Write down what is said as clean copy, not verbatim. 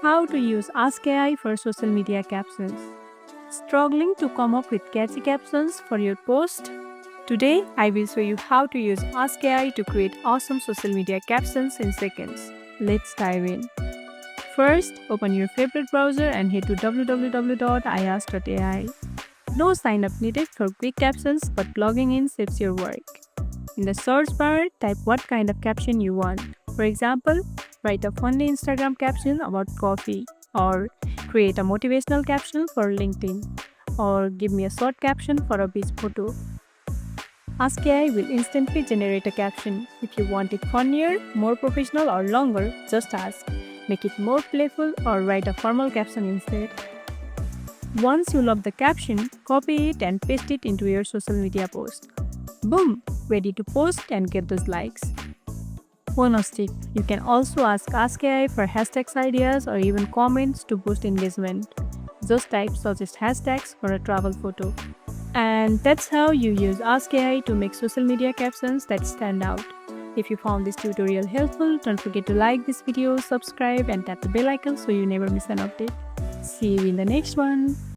How to use Ask AI for social media captions. Struggling to come up with catchy captions for your post? Today, I will show you how to use Ask AI to create awesome social media captions in seconds. Let's dive in. First, open your favorite browser and head to www.iask.ai. No sign up needed for quick captions, but logging in saves your work. In the search bar, type what kind of caption you want. For example, write a funny Instagram caption about coffee, or create a motivational caption for LinkedIn, or give me a short caption for a beach photo. Ask AI will instantly generate a caption. If you want it funnier, more professional, or longer, just ask. Make it more playful or write a formal caption instead. Once you love the caption, copy it and paste it into your social media post. Boom! Ready to post and get those likes. Bonus tip: you can also ask AI for hashtags ideas or even comments to boost engagement. Just type suggest hashtags for a travel photo. And that's how you use Ask AI to make social media captions that stand out. If you found this tutorial helpful, don't forget to like this video, subscribe, and tap the bell icon so you never miss an update. See you in the next one.